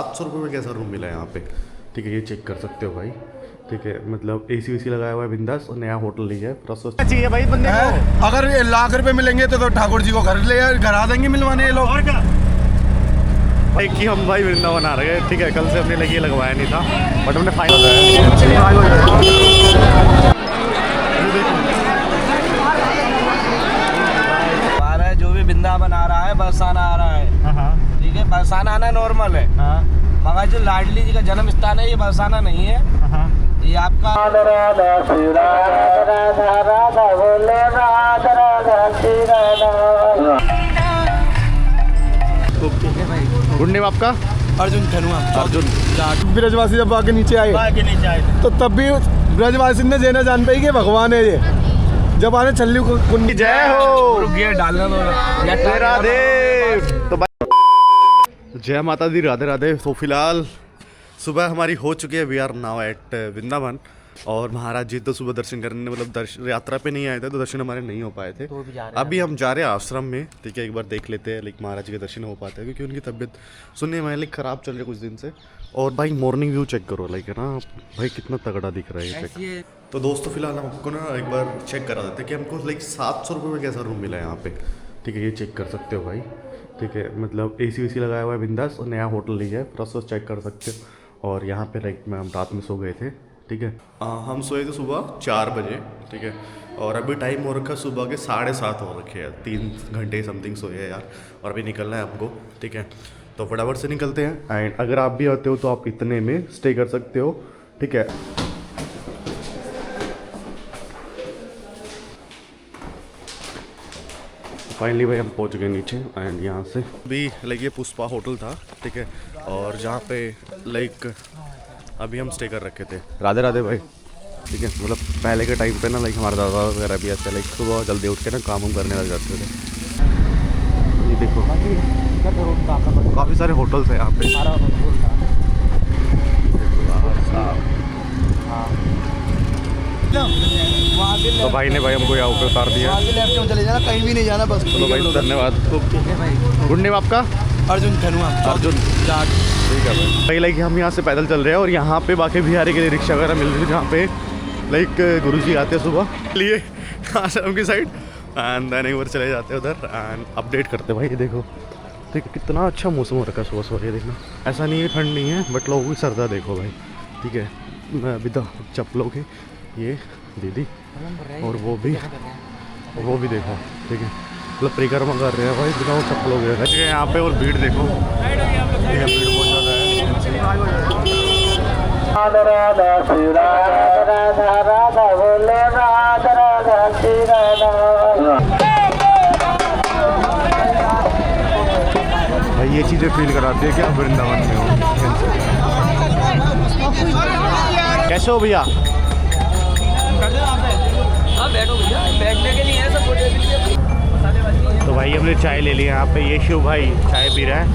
700 रुपये में कैसा रूम मिला है यहाँ पे। ठीक है, ये चेक कर सकते हो भाई। ठीक है, मतलब एसी वेसी लगाया हुआ है बिंदास, और नया होटल लिया है। प्रोसेस चाहिए भाई बंदे को। अगर लाख रुपए मिलेंगे तो ठाकुर जी को घर आ देंगे मिलवाने ये लोग। और क्या भाई कि हम भाई वृंदावन आ रहे हैं। ठीक है, कल से हमने लगी लगवाया नहीं था, बट हमने फाइनल है। जो भी वृंदावन आ रहा है बरसाना आ रहा है। ठीक है, बरसाना आना नॉर्मल है, मगर जो लाडली जी का जन्म स्थान है ये बरसाना नहीं है। ये आपका गुड नेम आपका? अर्जुन धनुआ। अर्जुन। ब्रजवासी जब आगे नीचे आए तो तब भी ब्रजवासी ने देना जान पाई कि भगवान है ये। जब आने छल्ली कुंडी जय हो गियर डालना जय राधे। तो भाई जय माता दी, राधे राधे। तो फिलहाल सुबह हमारी हो चुकी है। We are now at Vrindavan. और महाराज जी तो सुबह दर्शन करने मतलब यात्रा पे नहीं आए थे, तो दर्शन हमारे नहीं हो पाए थे। अभी हम जा रहे हैं आश्रम में। ठीक है, एक बार देख लेते हैं लाइक महाराज जी के दर्शन हो पाते हैं, क्योंकि उनकी तबीयत सुनने में लाइक ख़राब चल रही है कुछ दिन से। और भाई मॉर्निंग व्यू चेक करो, लाइक है ना भाई, कितना तगड़ा दिख रहा है ये। तो दोस्तों फिलहाल हम आपको ना एक बार चेक करा देते हैं कि हमको लाइक 700 रुपये में कैसा रूम मिला है यहाँ पे। ठीक है, ये चेक कर सकते हो भाई। ठीक है, मतलब एसी वेसी लगाया हुआ है बिंदास, और नया होटल लिया है। प्रोसेस चेक कर सकते हो। और यहाँ पे लाइक में हम रात में सो गए थे। ठीक है, हम सोए थे सुबह 4 बजे। ठीक है, और अभी टाइम हो रखा है सुबह के 7:30 हो रखे हैं। 3 घंटे समथिंग सोए हैं यार, और अभी निकलना है हमको। ठीक है, तो फटाफट से निकलते हैं। एंड अगर आप भी आते हो तो आप इतने में स्टे कर सकते हो। ठीक है, फाइनली भाई हम पहुंच गए नीचे। एंड यहाँ से भी लाइक ये पुष्पा होटल था। ठीक है, और जहाँ पे लाइक अभी हम स्टे कर रखे थे। राधे राधे भाई। ठीक है, मतलब पहले के टाइम पे ना लाइक हमारे दादा वगैरह भी ऐसे लाइक सुबह जल्दी उठ के ना काम करने लग जाते थे। ये देखो काफ़ी सारे होटल्स हैं यहाँ पे। तो भाई ने भाई हमको यहाँ पे उतार दिया। चले जाना, कहीं भी नहीं जाना बस। चलो भाई धन्यवाद। गुड नेम आपका? अर्जुन धनुआ। अर्जुन। ठीक है भाई। लाइक हम यहाँ से पैदल चल रहे हैं, और यहाँ पे बाकी बिहारी के लिए रिक्शा वगैरह मिल रही है, जहाँ पे लाइक गुरुजी आते हैं सुबह लिए आश्रम की साइड। एंड देन एक बार चले जाते हैं उधर एंड अपडेट करते भाई। ये देखो ठीक है, कितना अच्छा मौसम हो रखा है सुबह सुबह। ये देखना, ऐसा नहीं है ठंड नहीं है, बट लोगों की सर्दा देखो भाई। ठीक है, अभी तो चप्पलों के ये दीदी और वो भी देखो। ठीक है, मतलब परिक्रमा कर रहे हैं भाई, बिना वो चप्पल हो गया है यहाँ पे। और भीड़ देखो, भीड़ बहुत ज़्यादा है भाई। ये चीज़ें फील कराती है कि आप वृंदावन में हो। कैसे हो भैया? बैठो भैया, बैठने के लिए है सब। तो भाई हमने चाय ले लिया यहाँ पे। ये शिव भाई चाय पी रहा है।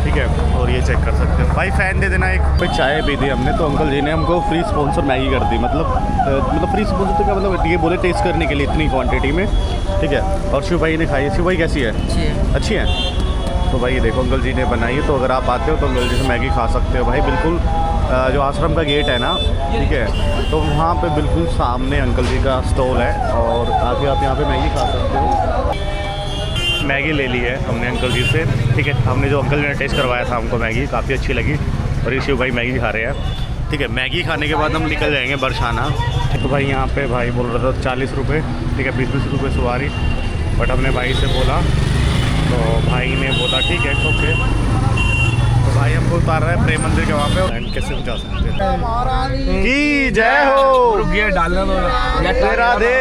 ठीक है, और ये चेक कर सकते हो भाई। फ़ैन दे देना एक। भाई चाय पी दी हमने, तो अंकल जी ने हमको फ्री स्पॉन्सर मैगी कर दी। मतलब फ्री स्पॉन्सर तो क्या मतलब, ये बोले टेस्ट करने के लिए इतनी क्वांटिटी में। ठीक है, और शिव भाई ने खाई। शिव भाई कैसी है? अच्छी है। तो भाई ये देखो अंकल जी ने बनाई है। तो अगर आप आते हो तो अंकल जी से मैगी खा सकते हो भाई। बिल्कुल जो आश्रम का गेट है ना, ठीक है, तो वहाँ पे बिल्कुल सामने अंकल जी का स्टॉल है, और आके आप यहाँ पे मैगी खा सकते हो। मैगी ले ली है हमने अंकल जी से। ठीक है, हमने जो अंकल जी ने टेस्ट करवाया था हमको मैगी काफ़ी अच्छी लगी, और ये शिव भाई मैगी खा रहे हैं। ठीक है, मैगी खाने के बाद हम निकल जाएंगे बरसाना। तो भाई यहाँ पे भाई बोल रहा था 40 रुपये। ठीक है, 20-20 रुपये सवारी। बट हमने भाई से बोला, तो भाई ने बोला ठीक है ओके। तो भाई हमको उतार रहा है प्रेम मंदिर के वहाँ पे। एंड कैसे जा सकते हैं की जय हो गियर डालना जय राधे।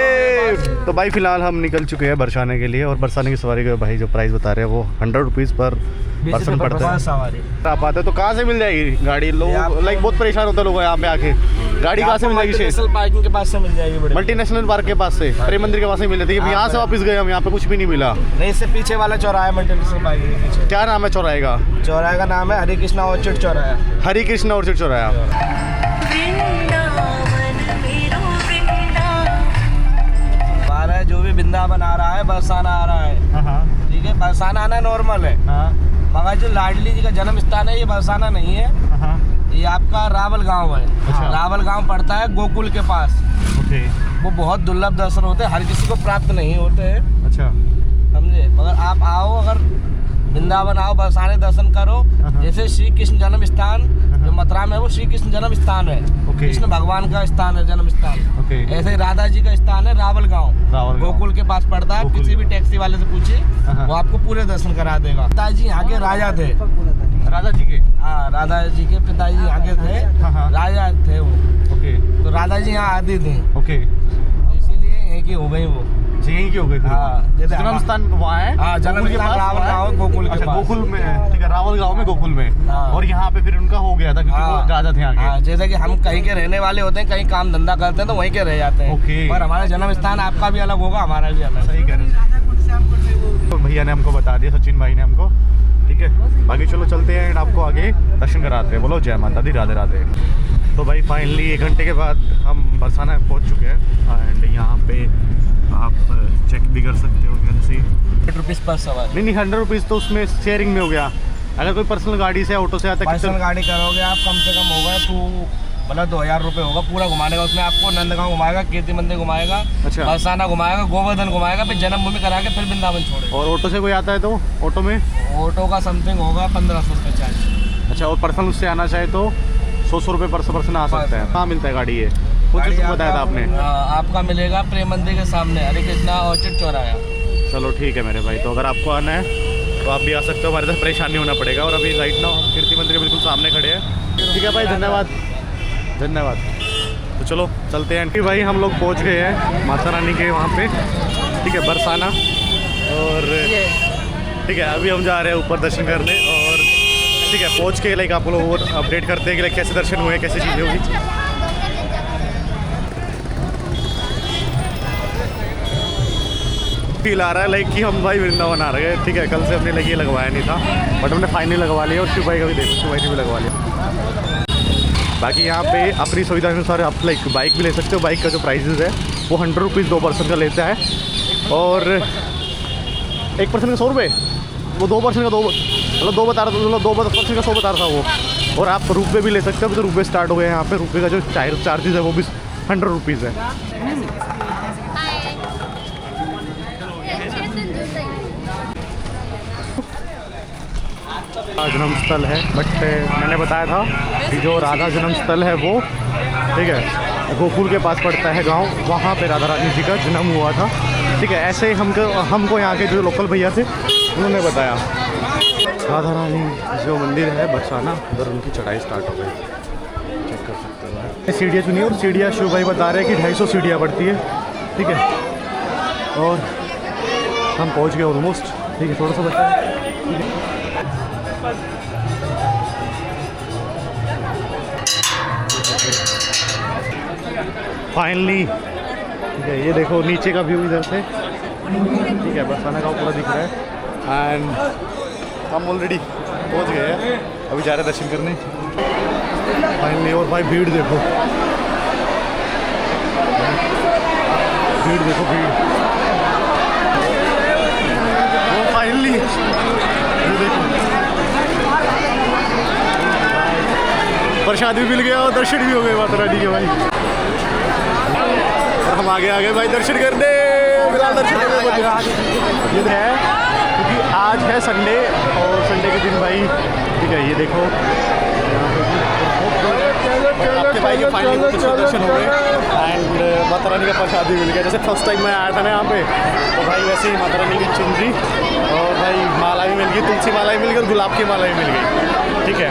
तो भाई फिलहाल हम निकल चुके हैं बरसाने के लिए, और बरसाने की सवारी का भाई जो प्राइस बता रहे हैं वो 100 रुपीज़ पर पर्सन पड़ता है। सवारी आप आते तो कहाँ से मिल जाएगी गाड़ी? लोग लाइक बहुत परेशान होते लोग यहाँ पे आके। गाड़ी कहाँ से मिल जाएगी? नेशनल पार्किंग के पास से मिल जाएगी। मल्टीनेशनल पार्क के पास से, प्रेम मंदिर के पास से मिल जाती है। यहाँ से वापस गए हम, यहाँ पे कुछ भी नहीं मिला। नहीं, इससे पीछे वाला चौराहा मल्टीनेशनल पार्किंग के पीछे। क्या नाम है चौराहे का? चौराहे का नाम है हरे कृष्णा ऑर्चिड चौराहा। हरे कृष्णा ऑर्चिड चौराहा। जो भी वृंदावन आ रहा है बरसाना आ रहा है। ठीक है, बरसाना आना नॉर्मल है, मगर जो लाडली जी का जन्म स्थान है ये बरसाना नहीं है, ये आपका रावल गांव है। अच्छा। रावल गांव पड़ता है गोकुल के पास। ओके। वो बहुत दुर्लभ दर्शन होते हैं, हर किसी को प्राप्त नहीं होते हैं, अच्छा। समझे। मगर आप आओ, अगर वृंदावन आओ, बरसाने दर्शन करो। जैसे श्री कृष्ण जन्म स्थान जो मथुरा में है वो श्री कृष्ण जन्म स्थान है, कृष्ण भगवान का स्थान है, जन्म स्थान। ऐसे ही राधा जी का स्थान है रावल गांव, गोकुल के पास पड़ता है। किसी भी टैक्सी वाले से पूछिए, वो आपको पूरे दर्शन करा देगा। पिताजी यहाँ के राजा थे, राधा जी के? हाँ, राधा जी के पिताजी यहाँ के थे, राजा थे वो। ओके। तो राधा जी यहाँ आते थे। ओके। इसीलिए यहीं की हो गई वो। यहीं की हो गई? जन्म स्थान वहाँ है? हाँ, जन्म स्थान रावल गांव गोकुल के पास। गोकुल में, ठीक है, रावल गांव में, गोकुल में। और यहाँ पे फिर उनका हो गया था क्योंकि वो राजा थे यहाँ के। जैसे कि हम कहीं के रहने वाले होते हैं, कहीं काम धंधा करते हैं तो वहीं के रह जाते हैं। पर हमारा जन्म स्थान आपका भी अलग होगा, हमारा भी अलग। सही कह रहे हैं। तो भैया ने हमको बता दिया, सचिन भाई ने हमको, ठीक है। बाकी चलो चलते हैं एंड आपको आगे दर्शन कराते हैं। बोलो जय माता दी, राधे राधे। तो भाई फाइनली 1 घंटे के बाद हम बरसाना पहुंच चुके हैं एंड यहाँ पे आप चेक भी कर सकते हो। कैन सी 100 रुपीज़ पर सवार। नहीं 100 रुपीज़ तो उसमें शेयरिंग में हो गया। अगर कोई पर्सनल गाड़ी से, ऑटो से आता है, पर्सनल गाड़ी करोगे आप, कम से कम होगा तो मतलब 2000 रुपये होगा पूरा घुमाने का। उसमें आपको नंदगांव घुमाएगा, कीर्ति मंदिर घुमाएगा, अच्छा, बरसाना घुमाएगा, गोवर्धन घुमाएगा, फिर जन्मभूमि करा के फिर वृंदावन छोड़े। और ऑटो से कोई आता है तो ऑटो में? ऑटो का समथिंग होगा 1500 रुपये चार्ज। अच्छा, और पर्सनल उससे आना चाहे तो 100 रुपये पर पर्सन आ सकता है। कहाँ मिलता है गाड़ी ये? कुछ बताया था आपने? आपका मिलेगा प्रेम मंदिर के सामने, हरे कृष्णा ऑर्चिड चौराहा। चलो ठीक है मेरे भाई, तो अगर आपको आना है तो आप भी आ सकते हो, हमारे साथ परेशान नहीं होना पड़ेगा। और अभी राइट नाउ कीर्ति मंदिर के बिल्कुल सामने खड़े हैं। ठीक है भाई, धन्यवाद धन्यवाद। तो चलो चलते हैं। भाई हम लोग पहुंच गए हैं माता रानी के वहाँ पे, ठीक है, बरसाना। और ठीक है, अभी हम जा रहे हैं ऊपर दर्शन करने। और ठीक है, पहुँच के लाइक आप लोग और अपडेट करते हैं कि लाइक कैसे दर्शन हुए, कैसे चीज़ें हुई। फील आ रहा है लाइक कि हम भाई वृंदावन आ रहे हैं। ठीक है, कल से हमने लगी लगवाया नहीं था, बट हमने फाइनली लगवा लिया। और शिव भाई का भी देखो, शिव भाई ने भी लगवा लिया। बाकी यहाँ पे अपनी सुविधा अनुसार आप लाइक बाइक भी ले सकते हो। बाइक का जो प्राइसेस है वो 100 रुपीज़ 2 पर्सन का लेता है, और 1 पर्सन का 100 रुपये, वो 2 पर्सन का 2 मतलब 2 बता रहा था, मतलब 2 पर्सन का 100 बता रहा था वो। और आप रुपये भी ले सकते हो, अभी तो रुपये स्टार्ट हो गए हैं यहाँ पे। रुपये का जो चार्जेस है वो भी 100 रुपीज़ है। जन्म स्थल है, बट मैंने बताया था कि जो राधा जन्म स्थल है वो, ठीक है, गोकुल के पास पड़ता है गांव, वहाँ पे राधा रानी जी का जन्म हुआ था। ठीक है, ऐसे हमको यहाँ के जो लोकल भैया थे उन्होंने बताया। राधा रानी जो मंदिर है बरसाना, उधर उनकी चढ़ाई स्टार्ट हो गई, चेक कर सकते हो। सीढ़ियाँ चुनी, और सीढ़ियाँ शिव भाई बता रहे हैं कि 250 सीढ़ियाँ पड़ती है। ठीक है, और हम पहुँच गए ऑलमोस्ट। ठीक है, थोड़ा सा बचा है। फाइनली ठीक है, ये देखो नीचे का व्यू इधर से। ठीक है, बरसाना का पूरा दिख रहा है एंड हम ऑलरेडी पहुंच गए हैं, अभी जा रहे हैं दर्शन करने फाइनली। और भाई भीड़ देखो, भीड़ देखो, भीड़। वो फाइनली ये देखो, प्रसाद भी मिल गया और दर्शन भी हो गए माता रानी के भाई। और हम आगे आ गए भाई दर्शन करने, फिलहाल दर्शन करने ये है क्योंकि आज है संडे, और संडे के दिन भाई, ठीक है, ये देखो आपके भाई के फाइनली दर्शन हो गए एंड माता रानी का प्रसाद भी मिल गया। जैसे फर्स्ट टाइम मैं आया था ना यहाँ पे, तो भाई वैसे ही माता रानी की चुनरी और भाई माला भी मिल गई, तुलसी माला भी मिल गई और गुलाब की माला भी मिल गई। ठीक है,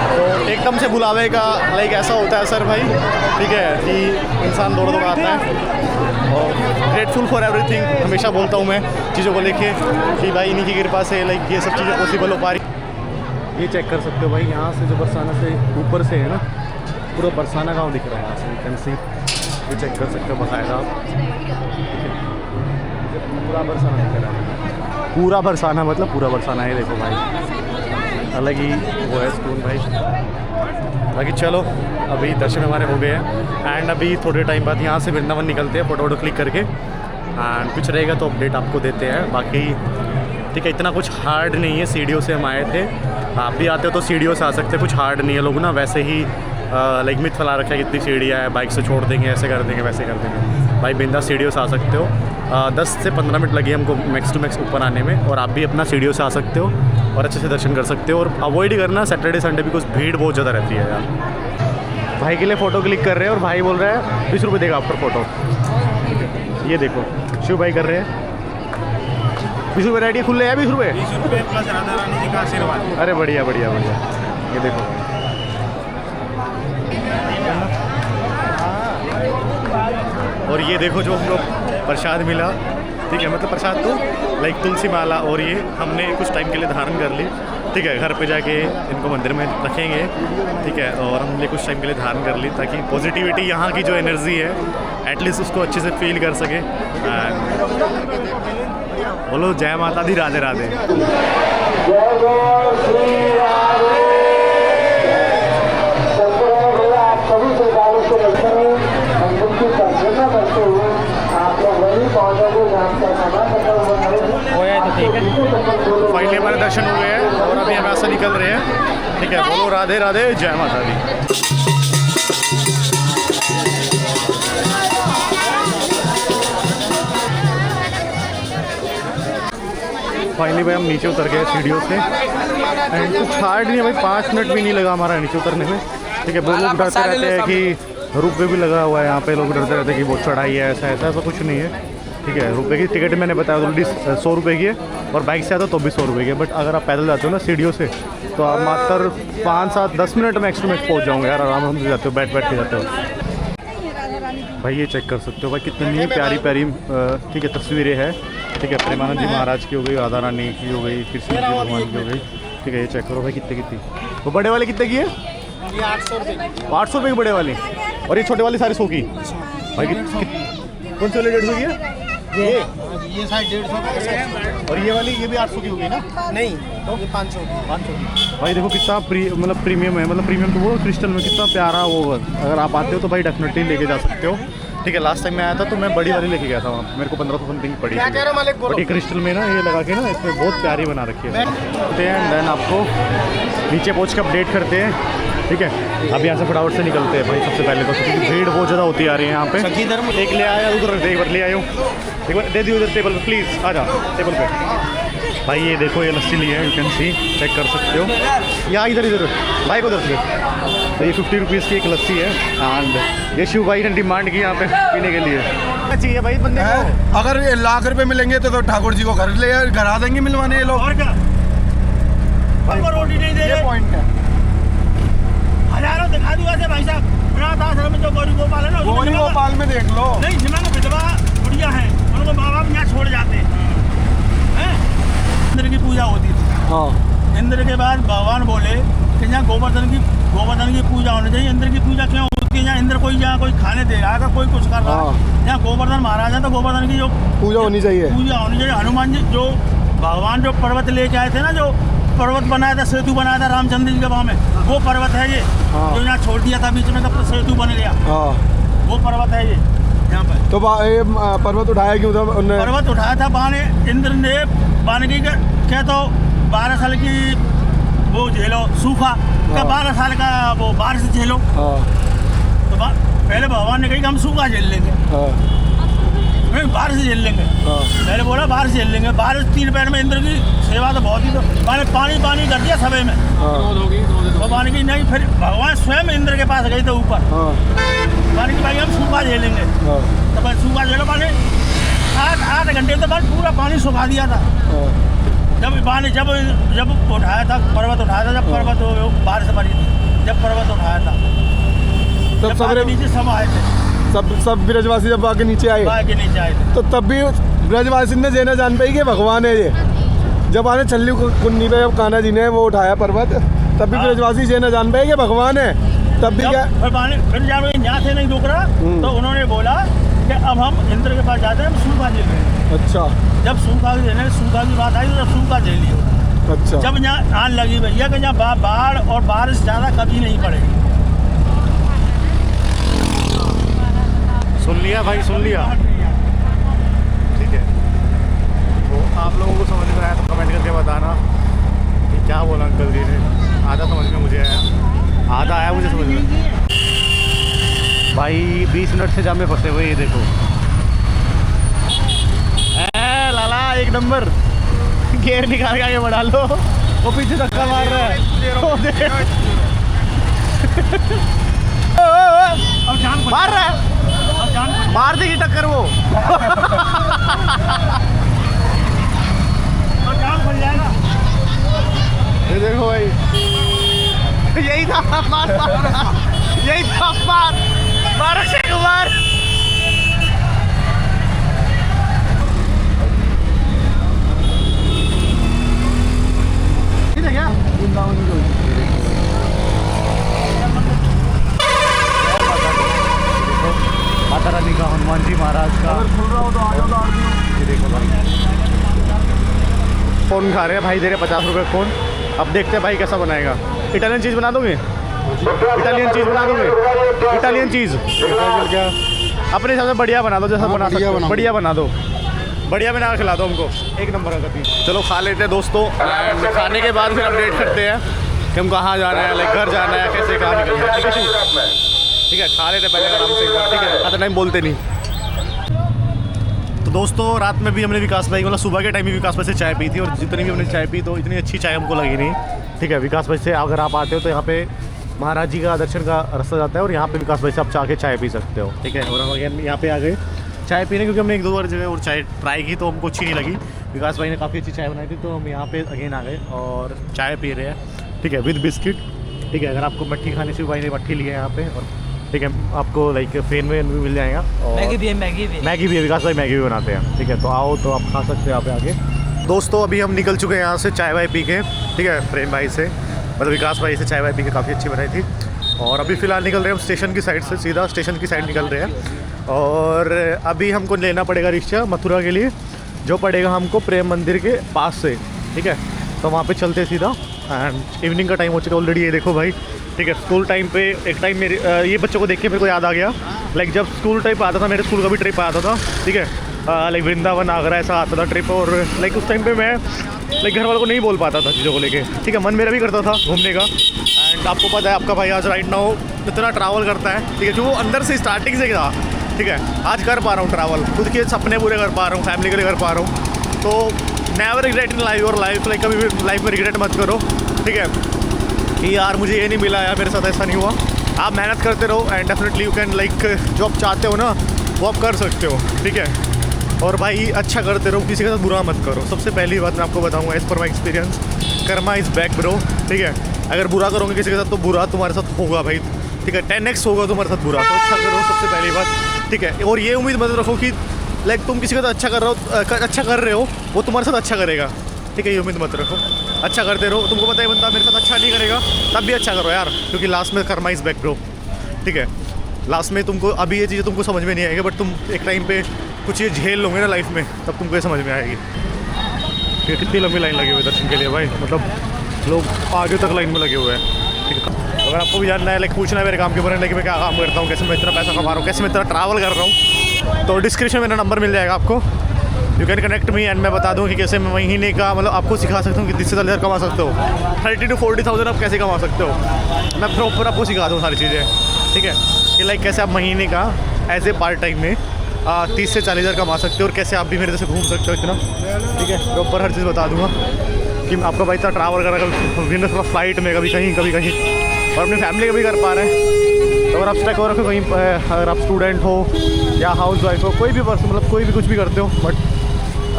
तो एकदम से बुलावे का लाइक ऐसा होता है सर भाई, ठीक है, कि इंसान दौड़ दौड़ आता है। और ग्रेटफुल फॉर एवरीथिंग हमेशा बोलता हूँ मैं चीज़ों को लेके कि भाई इन्हीं की कृपा से लाइक ये सब चीज़ें पॉसिबल हो पा रही। ये चेक कर सकते हो भाई, यहाँ से जो बरसाना से ऊपर से है ना, पूरा बरसाना गांव दिख रहा है यहाँ से, यू कैन सी। ये चेक कर सकते हो बकायदा आप, पूरा बरसाना दिख रहा है, पूरा बरसाना मतलब पूरा बरसाना है। देखो भाई, अलग ही वो है स्कूल भाई। बाकी चलो अभी दर्शन हमारे हो गए हैं एंड अभी थोड़े टाइम बाद यहाँ से वृंदावन निकलते हैं, फोटो वोटो क्लिक करके एंड कुछ रहेगा तो अपडेट आपको देते हैं। बाकी ठीक है, इतना कुछ हार्ड नहीं है। सीढ़ियों से हम आए थे, आप भी आते हो तो सीढ़ियों से आ सकते हैं, कुछ हार्ड नहीं है। लोग ना वैसे ही लाइक मिथ फैला रखा है कितनी सीढ़ियाँ है, बाइक से छोड़ देंगे, ऐसे कर देंगे, वैसे कर देंगे। भाई बिंदास सीढ़ियों से आ सकते हो। 10 से 15 मिनट लगे हमको मैक्स टू मैक्स ऊपर आने में, और आप भी अपना सीढ़ियों से आ सकते हो और अच्छे से दर्शन कर सकते हो। और अवॉइड ही करना सैटरडे संडे, बिकॉज भीड़ बहुत ज़्यादा रहती है यार। भाई के लिए फ़ोटो क्लिक कर रहे हैं और भाई बोल रहा है 20 रुपये देगा आफ्टर फ़ोटो। ये देखो शिव भाई कर रहे हैं 20 रुपये रेडी खुले हैं 20 रुपये प्लस राधा रानी जी का आशीर्वाद। अरे बढ़िया बढ़िया बढ़िया। ये देखो और ये देखो जो हम लोग प्रसाद मिला, ठीक है, मतलब प्रसाद तो लाइक तुलसी माला, और ये हमने कुछ टाइम के लिए धारण कर ली, ठीक है। घर पे जाके इनको मंदिर में रखेंगे, ठीक है, और हमने कुछ टाइम के लिए धारण कर ली ताकि पॉजिटिविटी, यहाँ की जो एनर्जी है एटलीस्ट उसको अच्छे से फील कर सके। बोलो जय माता दी, राधे राधे। फाइनली हमारे दर्शन हो गए हैं और अभी हम यहाँ से निकल रहे हैं, ठीक है। बोलो राधे राधे, जय माता दी। फाइनली भाई हम नीचे उतर गए सीढ़ियों से, एंड कुछ हार्ड नहीं है भाई, 5 मिनट भी नहीं लगा हमारा नीचे उतरने में, ठीक है। बहुत लोग डरते रहते हैं कि रुपये भी लगा हुआ है यहाँ पे, लोग डरते रहते हैं कि बहुत चढ़ाई है, ऐसा ऐसा तो कुछ नहीं है, ठीक है। रुपये की टिकट मैंने बताया ऑलरेडी 100 रुपये की है, और बाइक से आता तो भी 100 रुपये की है। बट अगर आप पैदल जाते हो ना सीढ़ियों से तो आप मात्र 5, 7, 10 मिनट मैक्स टू मैक्स पहुँच जाओगे यार, आराम से जाते हो, बैठ के जाते हो। भाई ये चेक कर सकते हो भाई कितनी प्यारी प्यारी, ठीक है, तस्वीरें हैं, ठीक है। प्रेमानंद जी महाराज की हो गई, राधा रानी की हो गई, कृष्ण जी भगवान की हो गई, ठीक है। ये चेक करो भाई कितनी। वो बड़े वाले कितने की है? 800 रुपये की बड़े वाली, और ये छोटे वाली सारी 100 की। भाई कौन सी वाली 150 की है? ये शायद 150 और ये वाली, ये भी 800 की होगी ना? नहीं, तो 500 की। भाई देखो कितना मतलब प्रीमियम है, मतलब प्रीमियम तो वो क्रिस्टल में कितना प्यारा वो। अगर आप आते हो तो भाई डेफिनेटली लेके जा सकते हो, ठीक है। लास्ट टाइम मैं आया था तो मैं बड़ी वाली लेके गया था वहाँ, मेरे को 1500 समथिंग पड़ी थी। बट ये क्रिस्टल में ना ये लगा के ना इसमें बहुत प्यारी बना रखी है। एंड देन आपको नीचे पहुँच के अपडेट करते हैं, ठीक है। अब यहाँ से फटाफट से निकलते हैं भाई सबसे पहले तो, क्योंकि भीड़ बहुत ज़्यादा होती आ रही है यहाँ पे। एक ले आया उधर, एक बार ले आयो, एक बार दे दी उधर टेबल पे, प्लीज़ आ जाओ टेबल पे। भाई ये देखो ये लस्सी ली है, यू कैन सी, चेक कर सकते हो। या इधर भाई को उधर से, तो ये 50 रुपीज़ की एक लस्सी है, एंड ये शिव भाई ने डिमांड की यहाँ पे पीने के लिए। क्या चाहिए भाई बंदे को? अगर ये लाख रुपए मिलेंगे तो ठाकुर जी को घर आ देंगे मिलवाने ये लोग। और क्या, रोटी नहीं दे रहे, पॉइंट है। हजारों दिखा दूँ ऐसे भाई साहब, अनाथ आश्रम में जो गौरी गोपाल है ना, गौरी गोपाल में देख लो, नहीं जिन्होंने विधवा बुढ़िया हैं उनको माँ बाप यहाँ छोड़ जाते हैं। इंद्र की पूजा होती थी, हाँ। इंद्र के बाद भगवान बोले कि यहाँ गोवर्धन की पूजा होनी चाहिए। इंद्र की पूजा क्यों होती है? यहाँ इंद्र कोई यहाँ कोई खाने दे रहा है, कोई कुछ कर रहा है, यहाँ गोवर्धन महाराज है तो गोवर्धन की जो पूजा होनी चाहिए, हनुमान जी जो भगवान जो पर्वत लेके आए थे ना, जो पर्वत बनाया था, सेतु बनाया था रामचंद्र जी के वहाँ में, वो पर्वत है ये, जो यहाँ छोड़ दिया था बीच में तो सेतु बन गया, वो पर्वत है ये यहाँ पर। तो ये पर्वत उठाया क्यों था उन्होंने? पर्वत उठाया था बाने, इंद्र ने बानगी क्या तो 12 साल की वो झेलो सूखा, क्या 12 साल का वो बारिश झेलो। तो पहले भगवान ने कही कि हम सूखा झेल लेंगे, नहीं बारिश झेल लेंगे। पहले बोला बारिश झेल लेंगे, बारिश 3 पैर में। इंद्र की सेवा तो बहुत ही, तो पानी कर दिया सभे में, तो पानी की नहीं। फिर भगवान स्वयं इंद्र के पास गई तो ऊपर, पानी की भाई हम सूखा झेलेंगे, तो भाई सूखा झेलो। पानी 8 घंटे तो बाद पूरा पानी सुखा दिया था। जब पानी जब उठाया था, पर्वत उठाया था, जब पर्वत बारिश पड़ी थी, जब पर्वत उठाया था तब सब नीचे सब आए थे, सब ब्रजवासी जब आके नीचे आए थे, तो तब भी ब्रजवासी ने जेना जान पाई कि भगवान है ये। जब आने छल्ली कुन्नी पे जब कान्हा जी ने वो उठाया पर्वत, तब भी ब्रजवासी जेना जान पाई कि भगवान है। तब भी क्या फिर जब यहाँ से नहीं रुक रहा तो उन्होंने बोला कि अब हम इंद्र के पास जाते हैं, हम सूखा झेल रहे हैं। अच्छा, जब सूखा की बात आई तो सूखा झेल लिया। अच्छा, जब यहाँ आन लगी भैया कि यहाँ बाढ़ और बारिश ज़्यादा कभी नहीं पड़ेगी। सुन लिया भाई, सुन लिया, ठीक है। तो आप लोगों को समझ में आया तो कमेंट करके बताना कि क्या बोला अंकल जी ने। आधा समझ में मुझे आया, आधा आया मुझे समझ में। भाई 20 मिनट से जाम में फंसे हुए, ये देखो लाला एक नंबर। गेयर निकाल के आगे बढ़ा लो, वो पीछे धक्का मार रहा है। मार रहा है, मार देगी टक्कर वो। ये देखो भाई, यही था मार, यही था मार, मारो अक्षय कुमार। क्या माता रानी का, हनुमान जी महाराज का। ये देखो भाई, फ़ोन खा रहे हैं भाई, दे रहे 50 रुपये फ़ोन। अब देखते हैं भाई कैसा बनाएगा। इटालियन चीज़ बना दोगे? इटालियन चीज़ बना दोगे? इटालियन चीज़ क्या अपने हिसाब से बढ़िया बना दो, जैसा बना सकते हो बढ़िया बना दो, बढ़िया बना के खिला दो हमको, एक नंबर का कभी। चलो खा लेते हैं दोस्तों, एंड खाने के बाद फिर अपडेट करते हैं कि हम कहाँ जाना है, लाइक घर जाना है, कैसे कहाँ निकलना है। ठीक है, खा लेते पहले आराम से, ठीक है, ज़्यादा टाइम बोलते नहीं। तो दोस्तों रात में भी हमने विकास भाई, मतलब सुबह के टाइम भी विकास भाई से चाय पी थी, और जितनी भी हमने चाय पी तो इतनी अच्छी चाय हमको लगी नहीं। ठीक है, विकास भाई से अगर आप आते हो तो यहाँ पे महाराज जी का दर्शन का रास्ता जाता है, और यहाँ पे विकास भाई से आप चाह के चाय पी सकते हो। ठीक है, और हम अगेन यहाँ पे आ गए चाय पीने, क्योंकि हमने 1-2 बार जगह और चाय ट्राई की तो हमको अच्छी नहीं लगी। विकास भाई ने काफ़ी अच्छी चाय बनाई थी, तो हम यहाँ पे अगेन आ गए और चाय पी रहे हैं। ठीक है, विद बिस्किट। ठीक है, अगर आपको मट्ठी खानी चाहिए, भाई ने मट्ठी ली है यहाँ पे, और ठीक है आपको लाइक फेन में भी मिल जाएगा, और मैगी भी है, मैगी भी है, विकास भाई मैगी भी बनाते हैं। ठीक है, तो आओ तो आप खा सकते हो यहाँ पे आके। दोस्तों अभी हम निकल चुके हैं यहाँ से चाय वाय पी के। ठीक है, प्रेम भाई से, मतलब विकास भाई से चाय वाय पी के काफ़ी अच्छी बनाई थी। और अभी फ़िलहाल निकल रहे हैं हम स्टेशन की साइड से, सीधा स्टेशन की साइड निकल रहे हैं। और अभी हमको लेना पड़ेगा रिक्शा मथुरा के लिए, जो पड़ेगा हमको प्रेम मंदिर के पास से। ठीक है, तो वहाँ पे चलते सीधा, एंड इवनिंग का टाइम हो चुका ऑलरेडी। ये देखो भाई, ठीक है, स्कूल टाइम पे एक टाइम मेरे ये बच्चों को देख के मेरे को याद आ गया, लाइक जब स्कूल टाइप आता था, मेरे स्कूल का भी ट्रिप आता था। ठीक है, लाइक वृंदावन आगरा ऐसा आता था ट्रिप, और लाइक उस टाइम पे मैं लाइक घर वालों को नहीं बोल पाता था चीज़ों को लेके। ठीक है, मन मेरा भी करता था घूमने का, एंड आपको पता है आपका भाई आज राइट नाउ इतना ट्रैवल करता है। ठीक है, जो अंदर से स्टार्टिंग से था, ठीक है, आज कर पा रहा हूँ ट्रैवल, खुद के सपने पूरे कर पा रहा हूँ, फैमिली के लिए कर पा रहा हूँ। तो नेवर रिग्रेट इन लाइफ, और लाइफ लाइक कभी भी लाइफ में रिग्रेट मत करो। ठीक है, कि यार मुझे ये नहीं मिला, यार मेरे साथ ऐसा नहीं हुआ। आप मेहनत करते रहो, and definitely you can, like जो आप चाहते हो ना वो आप कर सकते हो। ठीक है, और भाई अच्छा करते रहो, किसी के साथ बुरा मत करो। सबसे पहली बात मैं आपको बताऊंगा, as per my experience, Karma is back bro. ठीक है, अगर बुरा करोगे किसी के साथ तो बुरा तुम्हारे साथ होगा भाई। ठीक है, 10x होगा तुम्हारे साथ बुरा, तो अच्छा करो सबसे पहली बात। ठीक है, और ये उम्मीद मत रखो कि लाइक तुम किसी के साथ अच्छा कर रहे हो वो तुम्हारे साथ अच्छा करेगा। ठीक है, ये उम्मीद मत रखो, अच्छा करते रहो। तुमको पता है बंदा मेरे साथ अच्छा नहीं करेगा, तब भी अच्छा करो यार, क्योंकि लास्ट में कर्मा इज़ बैक ब्रो। ठीक है, लास्ट में तुमको अभी ये चीज़ें तुमको समझ में नहीं आएगी, बट तुम एक टाइम पे कुछ ये झेल लोगे ना लाइफ में, तब तुमको ये समझ में आएगी। ये कितनी लंबी लाइन लगी हुई है दर्शन के लिए भाई, मतलब लोग आगे तक लाइन में लगे हुए हैं। ठीक है, अगर आपको भी जानना है, लाइक पूछना है मेरे काम के बारे में, कि मैं क्या काम करता हूँ, कैसे मैं इतना पैसा कमा रहा हूँ, कैसे मैं इतना ट्रैवल कर रहा हूँ, तो डिस्क्रिप्शन में मेरा नंबर मिल जाएगा आपको, you can connect me, and मैं बता दूँ कि कैसे मैं महीने का, मतलब आपको सिखा सकता हूँ कि 30 से 40,000 कमा सकते हो, 30 to 40,000 आप कैसे कमा सकते हो, मैं प्रॉपर आपको सिखा दूँ सारी चीज़ें। ठीक है, कि लाइक कैसे आप महीने का एज ए पार्ट टाइम में 30 से 40,000 कमा सकते हो, और कैसे आप भी मेरे जैसे घूम सकते हो इतना। ठीक है, प्रॉपर हर चीज़ बता दूँगा कि आपका भाई इतना ट्रैवल कर रहा है, कभी फ्लाइट में, कभी कहीं, और अपनी फैमिली का भी कर पा रहे हैं। तो अगर आप स्टक हो रखे कहीं, अगर आप स्टूडेंट हो या हाउस वाइफ हो, कोई भी पर्सन, मतलब कोई भी कुछ भी करते हो, बट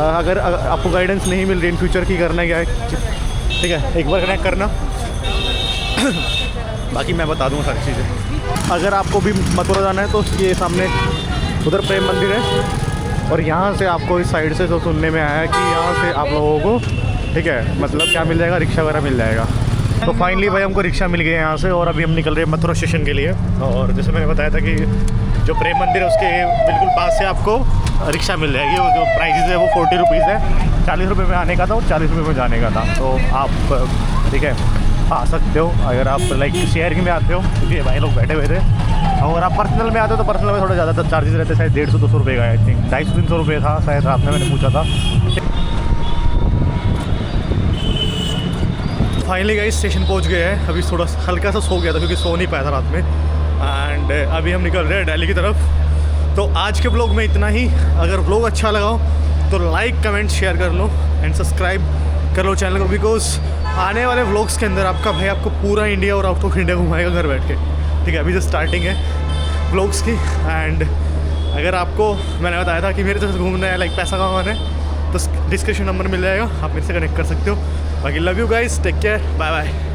अगर आपको गाइडेंस नहीं मिल रही इन फ्यूचर की करना क्या है, ठीक है, एक बार कनेक्ट करना बाकी मैं बता दूँगा सारी चीज़ें। अगर आपको भी मथुरा जाना है तो ये सामने उधर प्रेम मंदिर है, और यहाँ से आपको इस साइड से तो सुनने में आया है कि यहाँ से आप लोगों को, ठीक है, मतलब क्या मिल जाएगा, रिक्शा वगैरह मिल जाएगा। तो फाइनली भाई हमको रिक्शा मिल गया यहाँ से, और अभी हम निकल रहे हैं मथुरा स्टेशन के लिए। और जैसे मैंने बताया था कि जो प्रेम मंदिर है उसके बिल्कुल पास से आपको रिक्शा मिल जाएगी, और जो प्राइस है वो 40 रुपीज़ है, 40 रुपये में आने का था और 40 रुपये में जाने का था। तो आप ठीक है आ सकते हो, अगर आप लाइक शेयरिंग में आते हो, क्योंकि भाई लोग बैठे हुए थे। अगर आप पर्सनल में आते हो तो पर्सनल में थोड़ा ज़्यादा चार्जेस रहते हैं, शायद 150-200 रुपये का, आई थिंक 250-300 रुपये था शायद, रात में मैंने पूछा था। फाइनली गाइस स्टेशन पहुंच गए हैं। अभी थोड़ा हल्का सा सो गया था क्योंकि सो नहीं पाया था रात में। एंड अभी हम निकल रहे हैं दिल्ली की तरफ। तो आज के ब्लॉग में इतना ही। अगर ब्लॉग अच्छा लगा हो तो लाइक कमेंट शेयर कर लो एंड सब्सक्राइब कर लो चैनल को, बिकॉज आने वाले व्लॉग्स के अंदर आपका भाई आपको पूरा इंडिया और आउट ऑफ इंडिया घुमाएगा घर बैठ के। ठीक है, अभी जो स्टार्टिंग है व्लॉग्स की। एंड अगर आपको मैंने बताया था कि मेरे तरफ घूमना है, लाइक पैसा कमाना है, तो डिस्क्रिप्शन नंबर मिल जाएगा, आप मेरे से कनेक्ट कर सकते हो। बाकी love you guys, take care, bye bye.